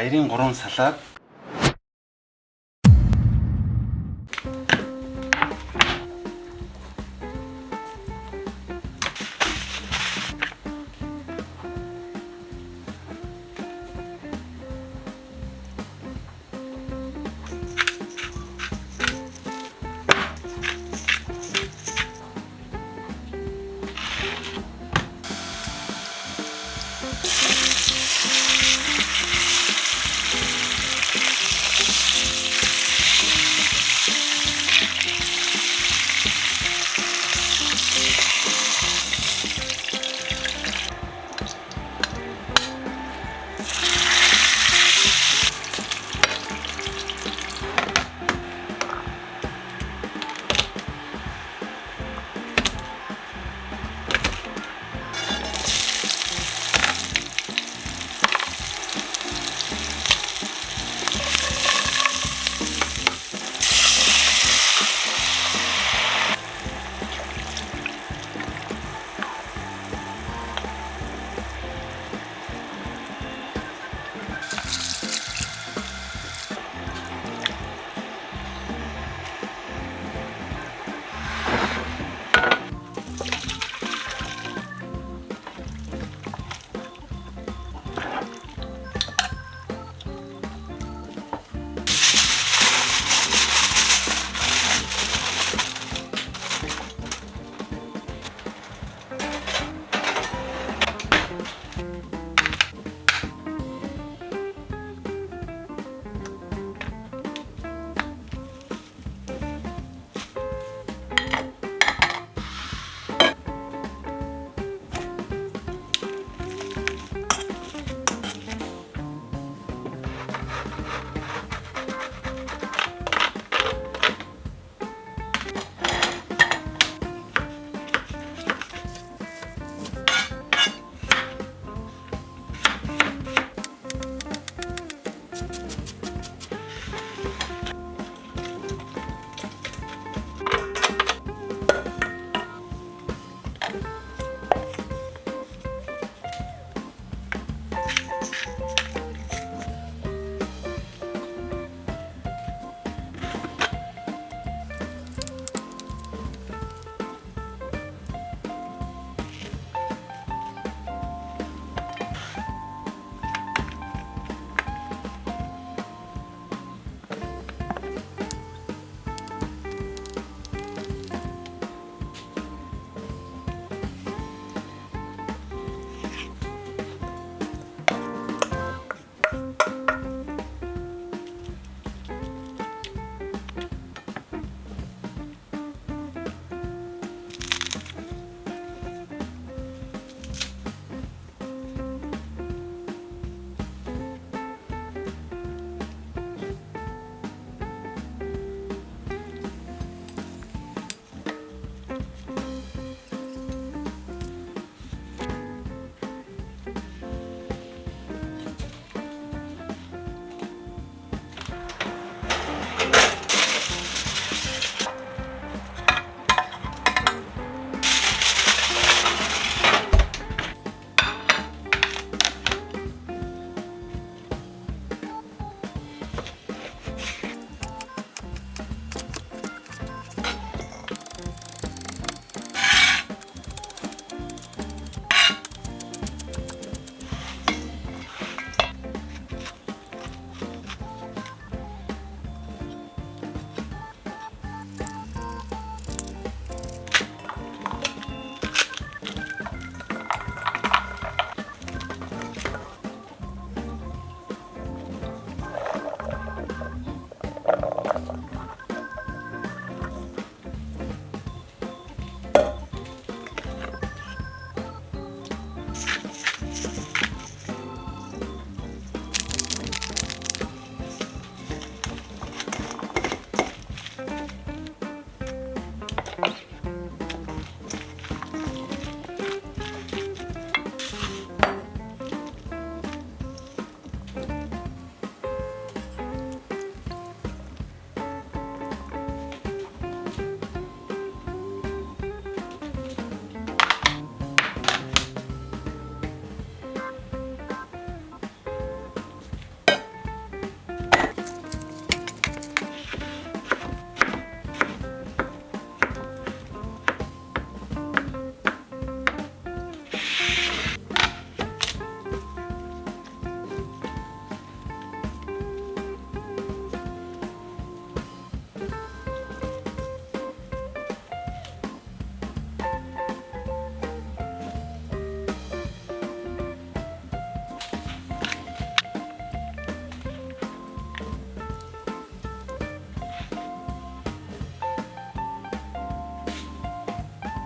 Баярын 3 салаад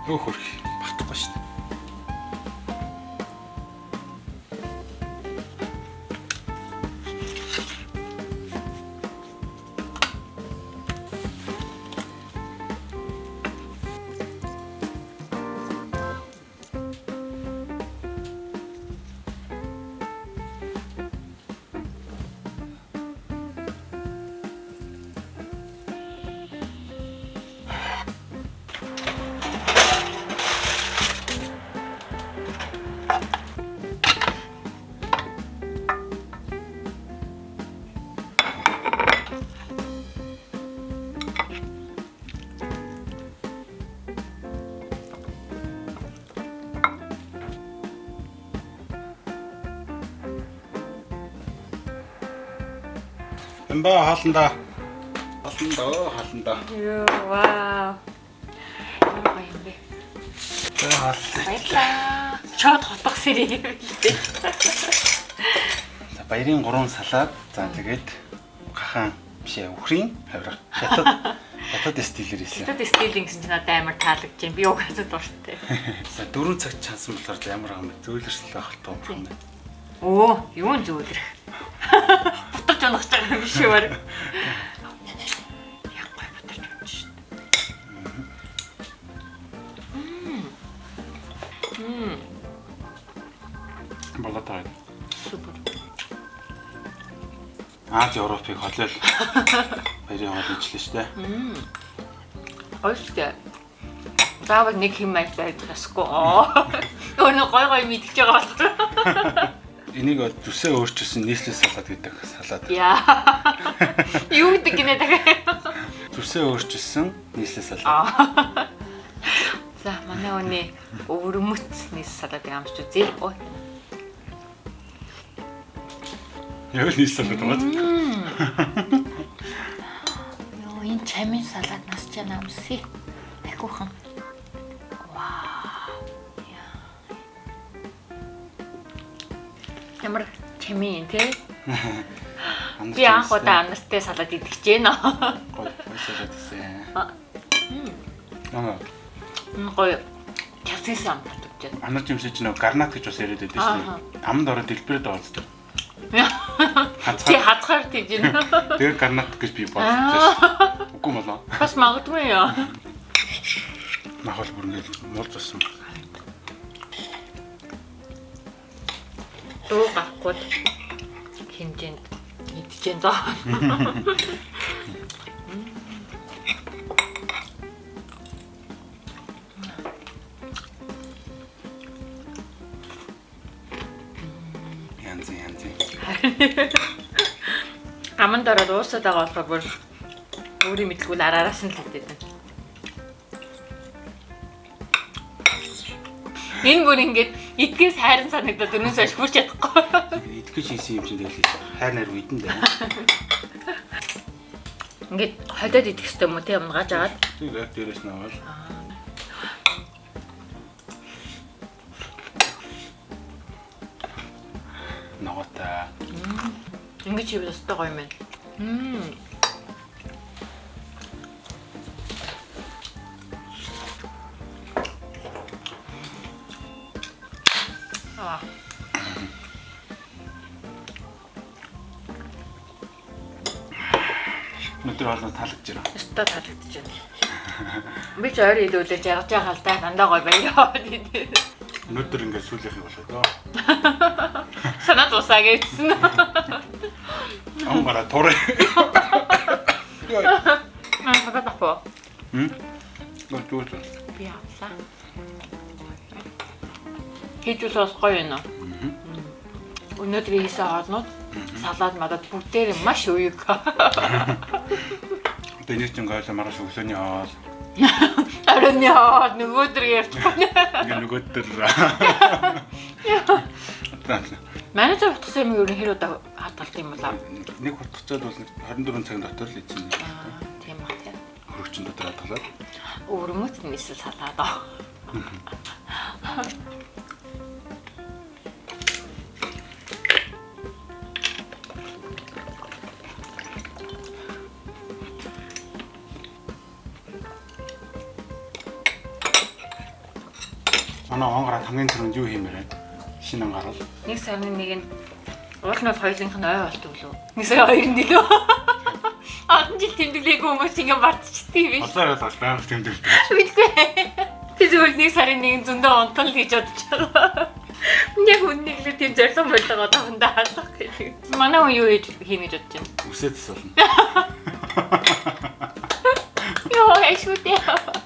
Өө хөрх багтахгүй шүү дээ. Эмбэ хаалнда. Хаалнда. Юу вау. Ямар юм бэ? Хаал. Баярлаа. Чод хотох сэрий юм дээ. За баярын 3 салаад. За тэгээд хахан бишээ үхрийн хаврах. Хятад стилээр хийсэн. Хятад стилийн гэсэн чинь надад амар таалагдж байна. Би угаасаа дуртай. За 4 цаг чансан болохоор ямар юм бэ? Зөөлөрсөл байх тоо юм байна. Оо, юу зөөлрөх. Бутарч унах гэж юм биш үү? Яг гой бутарч унах шүү дээ. Болотой. Супер. Аз Европыг холиол баярын хоол хийжлээ шүү дээ. Ойштой. Заавал нэг хэм маяг байж тасгүй. Өнөө гой мэдчихэж байгаа болохоор. Энийг зүсээ өөрчилсөн нийслэл салаад гэдэг салаад. Яа. Юу гэдэг гинэ дахиад. Зүсээ өөрчилсөн нийслэл салаад. За манай өний өвөрмөц нийслэл салаадыг амсч үзье. Ой. Яг л нийслэл салаад байгаа. Йоо, энэ чамын салаад нас ч амсъя. Ахиухан. Вау. Ямар чамын тий? Би анх удаа нартай салаад идэж байна. Гой салаад хийсэн. Гой чассан амтдаг. Анар жимсэж нэг гарнат гэж бас яриад байдаг шүү дээ. Амд ороод дэлбэрээд байгаа зү. Чи хацгаар тийж байна. Тэр гарнат гэж би бодсон. Үгүй болоо. Бас магадгүй яа. Махал бүр ингэ муулж болсон. Дуу гарахгүй хэмжээнд идэж байна. Янз. Аманд ороод уусаад байгаа болохоор бүр өөрийн мэдлгүй араараас нь л хэлээд байна. Энэ бүр ингэж идгээс хайран санагдаад өнөөс хойш хүрч чадахгүй. Итгэж хийсэн юм чинь тэгэл хайр үйдэн дээ. Ингээд холиод идэх хэрэгтэй юм уу те умгааж агаад. Тэг яг дээрээс нь аваад. Ногота. Ингэж хийвэл өстой гоё юм байна. Өнөөдөр хоолой таалагдж байна. Өстой таалагдж байна. Би ч ойр илүүлж яргаж байгаа л да дандаа гоё баяраа гэдэг. Өнөөдөр ингээд сүүлийнх нь болоо доо. Санаа тусаа гэсэн. Амбара тор. Надад тахоо. Гол Би авлаа. Хийжүүс бас гоё юм. Өнөөдөр хийсэн хоолнууд салаад надад бүгдээр маш үеиг. Тэний чинь гойло маргааш өглөөний хоол. Арны хоол нөгөөдөр ярьж байна. Ингээ нөгөөдөр. Манай цаг утгасан юм юу хэр удаа хатгалт юм болоо. Нэг хутгацаад бол 24 цагийн дотор л ийцэн. Тийм ба тийм. Хөрөгчөнд дотор хатгалаад. Өвөрмөц нийслэл салаад аа. Манай онгороо хамгийн түрүүнд юу хиймээр вэ? Шинэ онгороо. Нэг сарын нэг нь уул нь хоёулынх нь ой болт өглөө. Нэг сарын хоёрын нэлөө. Адан жил тэмдэглээгүй хүмүүс ингэ мартчихдаг юм биш. Одоо яаж байнга тэмдэглэдэг. Мэдгүй. Тэр зөвхөн нэг сарын нэг зөндөө онтол гэж бодож байгаа. Яг үнэхээр тийм зорилго болдог одоохондоо хаалах гэдэг. Манай хүн юу хиймэж бодож байна? Үсээ засвална. Йоо, эшгүй дээ.